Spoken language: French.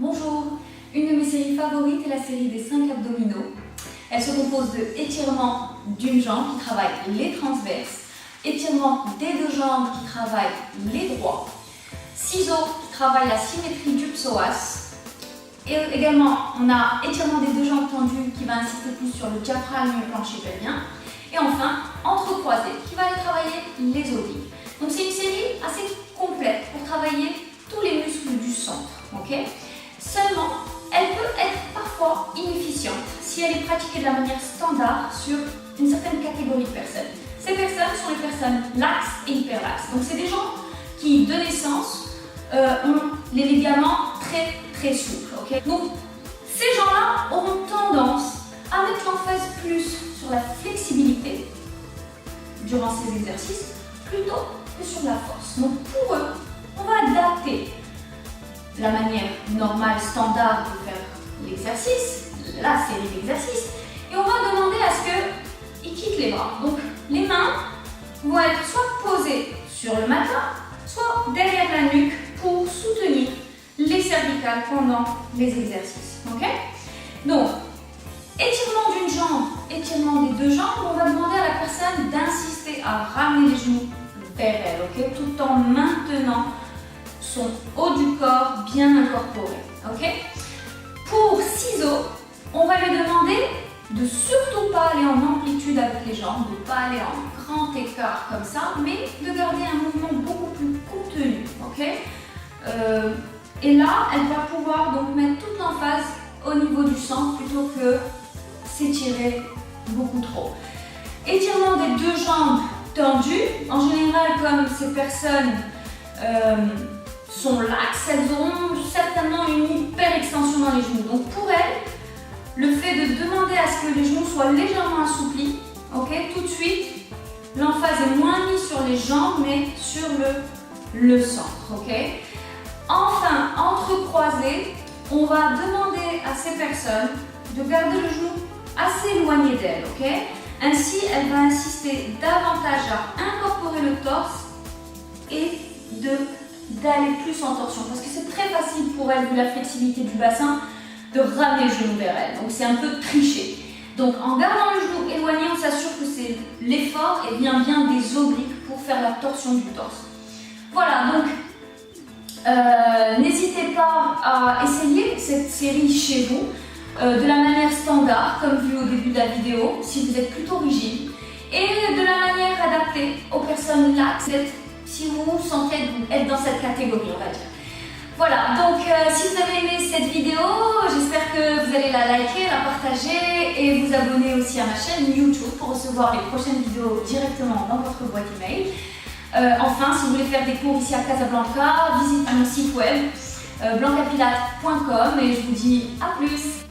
Bonjour, une de mes séries favorites est la série des 5 abdominaux. Elle se compose de étirement d'une jambe qui travaille les transverses, étirement des deux jambes qui travaillent les droits, ciseaux qui travaillent la symétrie du psoas, et également on a étirement des deux jambes tendues qui va insister plus sur le diaphragme et le plancher pelvien, et enfin entrecroisé qui va aller travailler les obliques. Donc c'est une série assez complète pour travailler tous les muscles du centre. Okay. Seulement, elle peut être parfois inefficiente si elle est pratiquée de la manière standard sur une certaine catégorie de personnes. Ces personnes sont les personnes laxes et hyperlaxes. Donc c'est des gens qui, de naissance, ont les ligaments très souples. Okay. Donc ces gens-là auront tendance à mettre l'emphase plus sur la flexibilité durant ces exercices plutôt que sur la force. Donc pour eux, on va adapter la manière normale, standard de faire l'exercice, la série d'exercices, et on va demander à ce qu'ils quittent les bras. Donc les mains vont être soit posées sur le matelas, soit derrière la nuque pour soutenir les cervicales pendant les exercices. Okay. Donc, étirement d'une jambe, étirement des deux jambes, on va demander à la personne d'insister à ramener les genoux vers elle, okay, tout en maintenant son haut du corps bien incorporé. Okay. Pour ciseaux, on va lui demander de surtout pas aller en amplitude avec les jambes, de ne pas aller en grand écart comme ça, mais de garder un mouvement beaucoup plus contenu. Okay. Et là, elle va pouvoir donc mettre toute l'emphase au niveau du centre plutôt que s'étirer beaucoup trop. Étirement des deux jambes tendues. En général, comme ces personnes sont laxes, elles auront certainement une hyper extension dans les genoux. Donc pour elles, le fait de demander à ce que les genoux soient légèrement assouplis, okay, tout de suite, l'emphase est moins mise sur les jambes, mais sur le centre. Okay. Enfin, entrecroisé, on va demander à ces personnes de garder le genou assez éloigné d'elle. Okay. Ainsi, elle va insister davantage à incorporer le torse et d'aller plus en torsion, parce que c'est très facile pour elle, vu la flexibilité du bassin, de ramener le genou vers elle. Donc c'est un peu triché. Donc en gardant le genou éloigné, on s'assure que c'est l'effort et vient bien des obliques pour faire la torsion du torse. Voilà, donc n'hésitez pas à essayer cette série chez vous de la manière standard, comme vu au début de la vidéo, si vous êtes plutôt rigide, et de la manière adaptée aux personnes laxes, si vous vous sentez être dans cette catégorie, on va dire. Voilà, donc si vous avez aimé cette vidéo, j'espère que vous allez la liker, la partager et vous abonner aussi à ma chaîne YouTube pour recevoir les prochaines vidéos directement dans votre boîte email. Enfin, si vous voulez faire des cours ici à Casablanca, visitez mon site web blancapilate.com et je vous dis à plus.